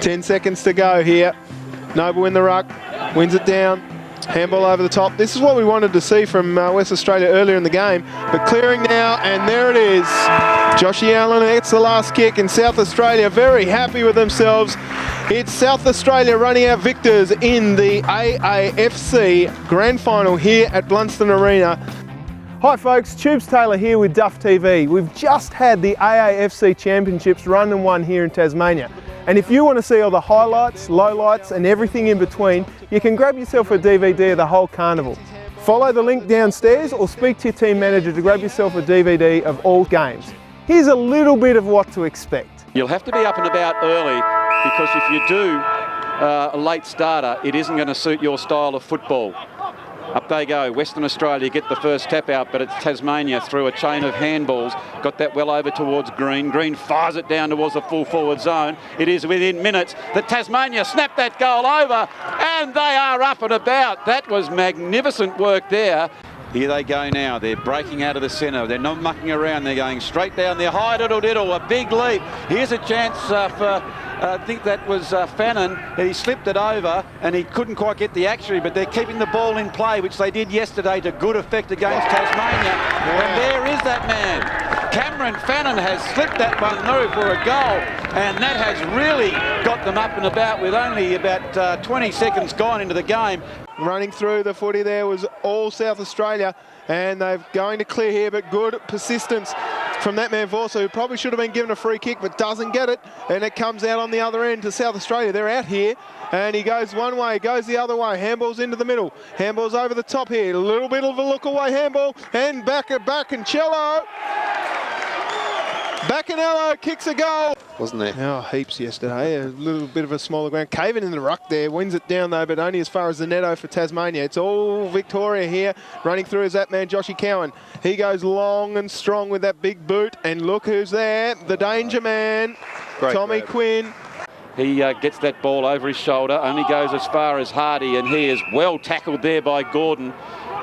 10 seconds to go here. Noble in the ruck, wins it down. Handball over the top. This is what we wanted to see from West Australia earlier in the game. But clearing now, and there it is. Joshy Allen gets the last kick, and South Australia very happy with themselves. It's South Australia running out victors in the AAFC Grand Final here at Blunston Arena. Hi folks, Tubes Taylor here with Duff TV. We've just had the AAFC Championships run and won here in Tasmania. And if you want to see all the highlights, lowlights and everything in between, you can grab yourself a DVD of the whole carnival. Follow the link downstairs or speak to your team manager to grab yourself a DVD of all games. Here's a little bit of what to expect. You'll have to be up and about early, because if you do a late starter, it isn't going to suit your style of football. Up they go. Western Australia get the first tap out, but it's Tasmania through a chain of handballs. Got that well over towards Green. Green fires it down towards the full forward zone. It is within minutes that Tasmania snapped that goal over, and they are up and about. That was magnificent work there. Here they go now. They're breaking out of the centre. They're not mucking around. They're going straight down there. High diddle diddle, a big leap. Here's a chance for, I think that was Fannin. He slipped it over and he couldn't quite get the action, but they're keeping the ball in play, which they did yesterday to good effect against Tasmania. And there is that man. Cameron Fannin has slipped that one through for a goal, and that has really got them up and about with only about 20 seconds gone into the game. Running through the footy there was all South Australia, and they're going to clear here, but good persistence from that man Vorsa, who probably should have been given a free kick but doesn't get it, and it comes out on the other end to South Australia. They're out here, and he goes one way, goes the other way. Handball's into the middle. Handball's over the top here. A little bit of a look away handball, and back and Cello. Baccanello kicks a goal. Wasn't there? Oh, heaps yesterday. A little bit of a smaller ground. Caven in the ruck there, wins it down though, but only as far as the netto for Tasmania. It's all Victoria here. Running through is that man, Joshy Cowan. He goes long and strong with that big boot, and look who's there, the danger man, Great Tommy grab. Quinn. He gets that ball over his shoulder, only goes as far as Hardy, and he is well tackled there by Gordon.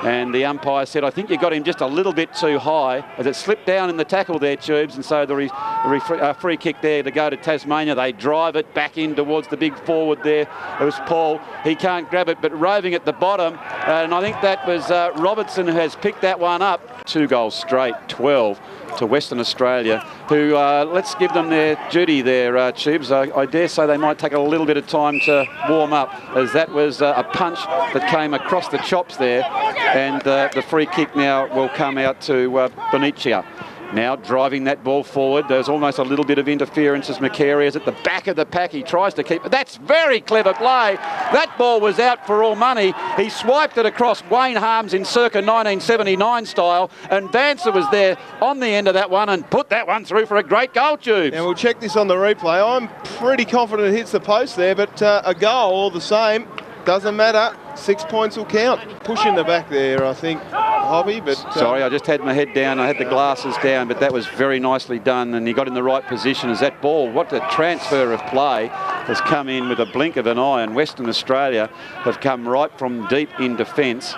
And the umpire said, I think you got him just a little bit too high, as it slipped down in the tackle there, Tubes, and so the free kick there to go to Tasmania. They drive it back in towards the big forward there. It was Paul. He can't grab it, but roving at the bottom, and I think that was Robertson who has picked that one up. 2 goals straight, 12 to Western Australia, who, let's give them their duty there, Tubes. I dare say they might take a little bit of time to warm up, as that was a punch that came across the chops there, and the free kick now will come out to Benicia. Now driving that ball forward. There's almost a little bit of interference as McCary is at the back of the pack. He tries to keep it. That's very clever play. That ball was out for all money. He swiped it across Wayne Harms in circa 1979 style, and Vancer was there on the end of that one and put that one through for a great goal, Tubes. And we'll check this on the replay. I'm pretty confident it hits the post there, but a goal all the same. Doesn't matter. 6 points will count. Push in the back there, I think, Hobby, but... Sorry, I just had my head down. I had the glasses down, but that was very nicely done, and he got in the right position as that ball, what a transfer of play, has come in with a blink of an eye, and Western Australia have come right from deep in defence,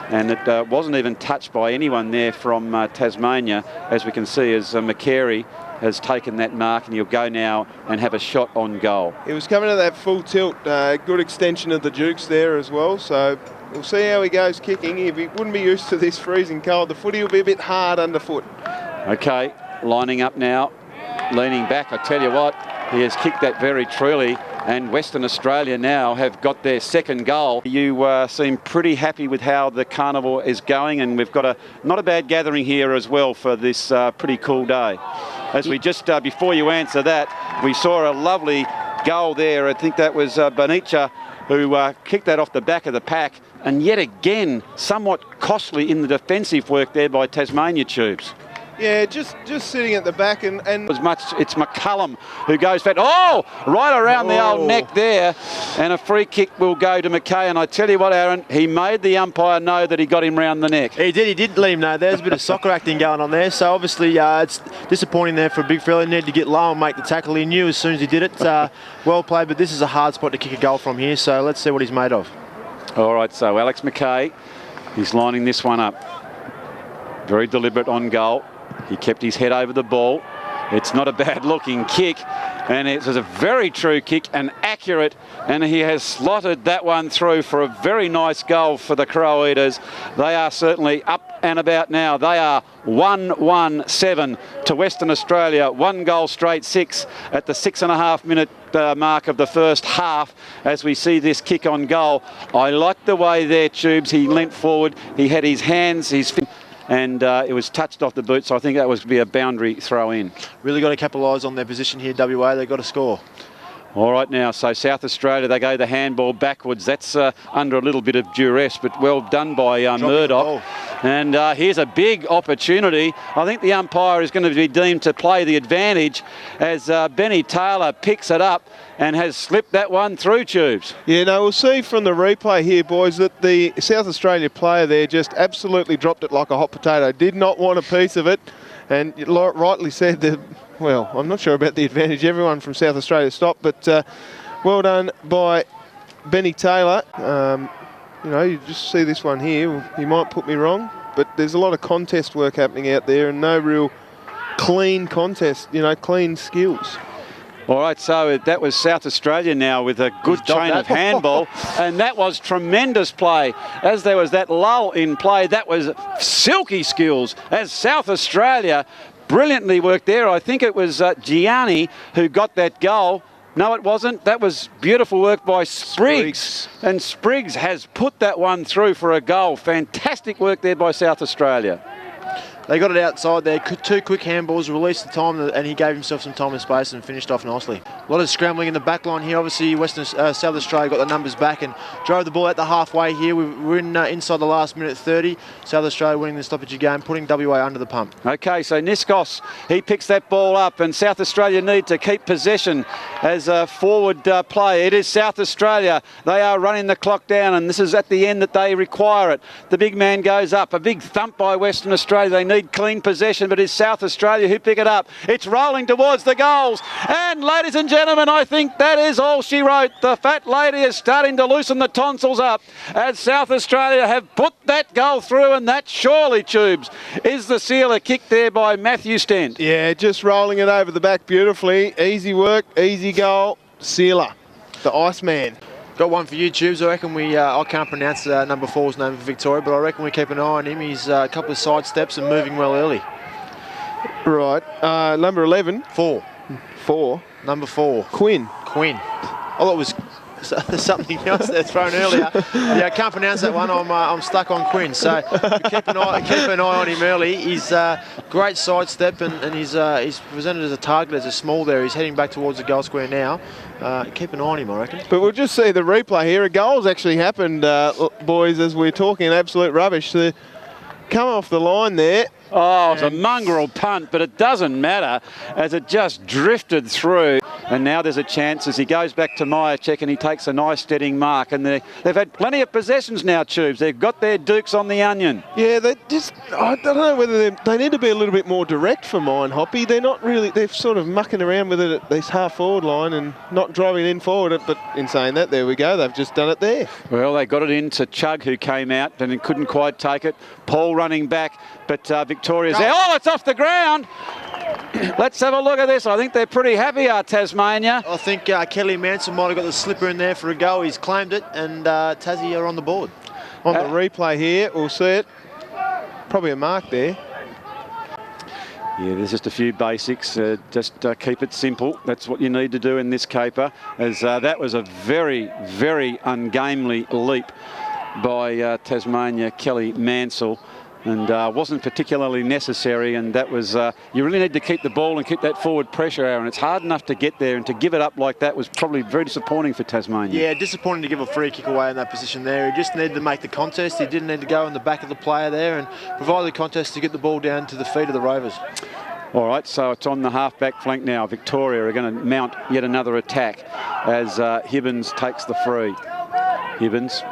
and it wasn't even touched by anyone there from Tasmania, as we can see, as McCary has taken that mark, and he'll go now and have a shot on goal. He was coming at that full tilt, good extension of the Dukes there as well, so we'll see how he goes kicking. If he wouldn't be used to this freezing cold, the footy will be a bit hard underfoot. Okay, lining up now, leaning back. I tell you what, he has kicked that very truly, and Western Australia now have got their second goal. You seem pretty happy with how the carnival is going, and we've got not a bad gathering here as well for this pretty cool day. As we just, before you answer that, we saw a lovely goal there. I think that was Benicia who kicked that off the back of the pack, and yet again, somewhat costly in the defensive work there by Tasmania, Tubes. Yeah, just sitting at the back and as much, it's McCullum who goes fat. Oh, right around the old neck there, and a free kick will go to McKay. And I tell you what, Aaron, he made the umpire know that he got him round the neck. He did let him know. There's a bit of soccer acting going on there. So obviously it's disappointing there for a big fella. He needed to get low and make the tackle. He knew as soon as he did it. Well played, but this is a hard spot to kick a goal from here. So let's see what he's made of. All right, so Alex McKay, he's lining this one up. Very deliberate on goal. He kept his head over the ball. It's not a bad looking kick. And it was a very true kick and accurate, and he has slotted that one through for a very nice goal for the Crow Eaters. They are certainly up and about now. They are 1-1-7 to Western Australia. 1 goal straight 6 at the 6.5 minute mark of the first half as we see this kick on goal. I like the way there, Tubes. He leant forward. He had his hands, and it was touched off the boot, so I think that was to be a boundary throw in. Really got to capitalise on their position here, WA. They've got to score. All right now, so South Australia, they go the handball backwards. That's under a little bit of duress, but well done by Murdoch. And here's a big opportunity. I think the umpire is going to be deemed to play the advantage as Benny Taylor picks it up and has slipped that one through, Tubes. Yeah, no, we'll see from the replay here, boys, that the South Australia player there just absolutely dropped it like a hot potato. Did not want a piece of it, and rightly said that. Well, I'm not sure about the advantage. Everyone from South Australia stopped, but well done by Benny Taylor. You know, you just see this one here. You might put me wrong, but there's a lot of contest work happening out there and no real clean contest, you know, clean skills. All right, so that was South Australia now with a good chain of handball, and that was tremendous play. As there was that lull in play, that was silky skills as South Australia brilliantly worked there. I think it was Gianni who got that goal. No, it wasn't. That was beautiful work by Spriggs. And Spriggs has put that one through for a goal. Fantastic work there by South Australia. They got it outside there. 2 quick handballs, released the time, and he gave himself some time and space and finished off nicely. A lot of scrambling in the back line here. Obviously, South Australia got the numbers back and drove the ball out the halfway here. We're inside the last minute 30. South Australia winning the stoppage game, putting WA under the pump. Okay, so Niskos, he picks that ball up, and South Australia need to keep possession as a forward play. It is South Australia. They are running the clock down, and this is at the end that they require it. The big man goes up. A big thump by Western Australia. They need clean possession, but it's South Australia who pick it up. It's rolling towards the goals, and ladies and gentlemen, I think that is all she wrote. The fat lady is starting to loosen the tonsils up as South Australia have put that goal through, and that surely, Tubes, is the sealer kick there by Matthew Stent. Yeah, just rolling it over the back beautifully. Easy work, easy goal. Sealer, the Iceman. Got one for you, Tubes. I reckon I can't pronounce number 4's name for Victoria, but I reckon we keep an eye on him. He's a couple of side steps and moving well early. Right. Number 11. 4. 4. Number 4. Quinn. I thought it was something else there thrown earlier. Yeah, I can't pronounce that one. I'm stuck on Quinn. So keep an eye on him early. He's great side step, and he's presented as a target as a small there. He's heading back towards the goal square now. Keep an eye on him, I reckon. But we'll just see the replay here. A goal's actually happened, boys, as we're talking absolute rubbish. So come off the line there. Oh, it's a mongrel punt, but it doesn't matter as it just drifted through. And now there's a chance as he goes back to Myercheck and he takes a nice steadying mark. And they've had plenty of possessions now, Tubes. They've got their dukes on the onion. Yeah, I don't know whether they need to be a little bit more direct for mine, Hoppy. They're not really, they're sort of mucking around with it at this half forward line and not driving in forward. But in saying that, there we go. They've just done it there. Well, they got it into Chug, who came out and couldn't quite take it. Paul running back, but Victoria's there. Oh, it's off the ground. Let's have a look at this. I think they're pretty happy, Tasmania. I think Kelly Manson might have got the slipper in there for a go. He's claimed it, and Tassie are on the board. On the replay here, we'll see it. Probably a mark there. Yeah, there's just a few basics. Just keep it simple. That's what you need to do in this caper, as that was a very, very ungamely leap by Tasmania, Kelly Mansell. And wasn't particularly necessary, and that was you really need to keep the ball and keep that forward pressure, Aaron. It's hard enough to get there, and to give it up like that was probably very disappointing for Tasmania. Yeah, disappointing to give a free kick away in that position there. He just needed to make the contest. He didn't need to go in the back of the player there and provide the contest to get the ball down to the feet of the Rovers. All right, so it's on the half-back flank now. Victoria are going to mount yet another attack as Hibbins takes the free. Hibbins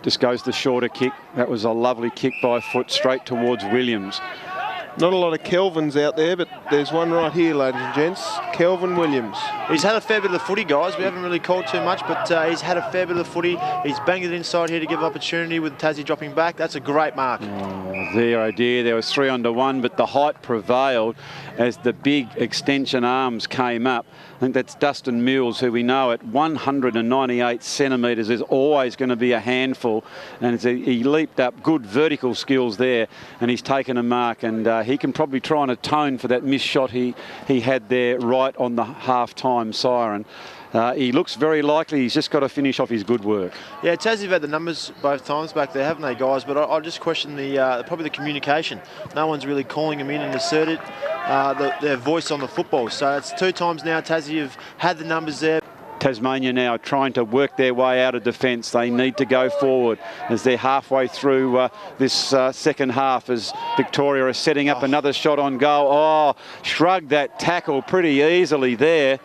just goes the shorter kick. That was a lovely kick by foot straight towards Williams. Not a lot of Kelvins out there, but there's one right here, ladies and gents. Kelvin Williams. He's had a fair bit of the footy, guys. We haven't really called too much, but he's had a fair bit of the footy. He's banged it inside here to give opportunity with Tassie dropping back. That's a great mark. Oh dear. There was 3-on-1, but the height prevailed as the big extension arms came up. think that's Dustin Mules, who we know at 198 centimetres is always going to be a handful. And he leaped up, good vertical skills there, and he's taken a mark. And he can probably try and atone for that missed shot he had there right on the half-time siren. He looks very likely. He's just got to finish off his good work. Yeah, Tassie have had the numbers both times back there, haven't they, guys? But I just question probably the communication. No one's really calling them in and asserted their voice on the football. So it's 2 times now Tassie have had the numbers there. Tasmania now trying to work their way out of defence. They need to go forward as they're halfway through this second half, as Victoria is setting up another shot on goal. Oh, shrugged that tackle pretty easily there.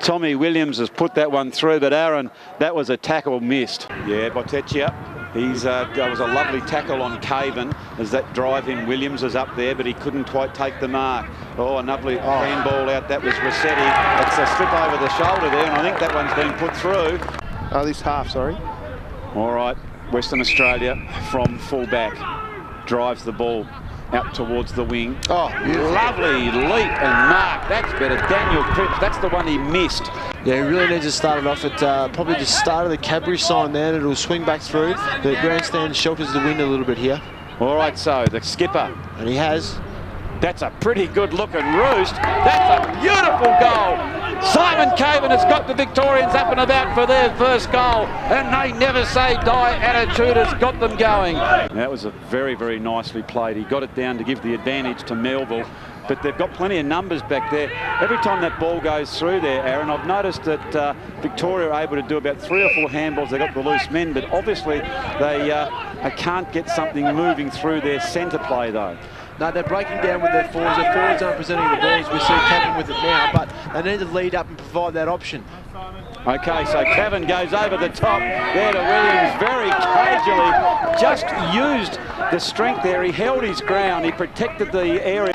Tommy Williams has put that one through, but Aaron, that was a tackle missed. Yeah, Boteccia. That was a lovely tackle on Caven as that drive in. Williams is up there, but he couldn't quite take the mark. Oh, a lovely handball out. That was Rossetti. It's a slip over the shoulder there, and I think that one's been put through. This half, sorry. All right, Western Australia from fullback drives the ball out towards the wing. Oh, lovely leap and mark. That's better. Daniel Cripps, that's the one he missed. Yeah, he really needs to start it off at probably the start of the Cadbury sign there, and it'll swing back through. The grandstand shelters the wind a little bit here. All right, so the skipper. And he has. That's a pretty good looking roost. That's a beautiful goal. Simon Caven has got the Victorians up and about for their first goal, and they never say die attitude has got them going. That was a very, very nicely played. He got it down to give the advantage to Melville, but they've got plenty of numbers back there. Every time that ball goes through there, Aaron, I've noticed that Victoria are able to do about 3 or 4 handballs. They got the loose men, but obviously they can't get something moving through their centre play though. No, they're breaking down with their forwards. Their forwards aren't presenting the balls. We see Cavan with it now, but they need to lead up and provide that option. Okay, so Cavan goes over the top there to Williams, very casually, just used the strength there. He held his ground, he protected the area.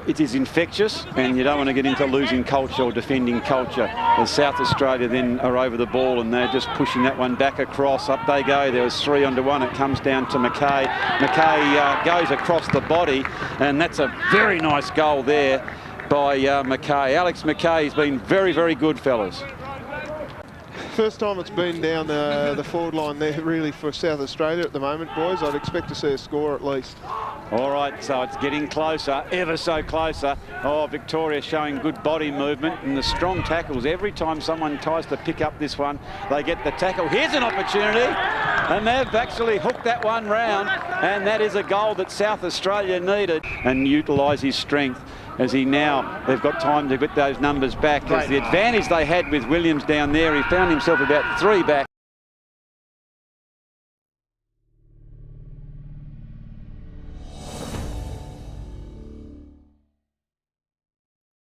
It is infectious, and you don't want to get into losing culture or defending culture. As South Australia then are over the ball, and they're just pushing that one back across. Up they go. There was 3 on to 1. It comes down to McKay. McKay goes across the body, and that's a very nice goal there by McKay. Alex McKay's been very, very good, fellas. First time it's been down the forward line there really for South Australia at the moment, boys. I'd expect to see a score at least. All right, so it's getting closer, ever so closer. Oh, Victoria showing good body movement and the strong tackles. Every time someone tries to pick up this one, they get the tackle. Here's an opportunity, and they've actually hooked that one round, and that is a goal that South Australia needed, and utilise his strength as they've got time to get those numbers back. As the advantage they had with Williams down there, he found himself about 3 back,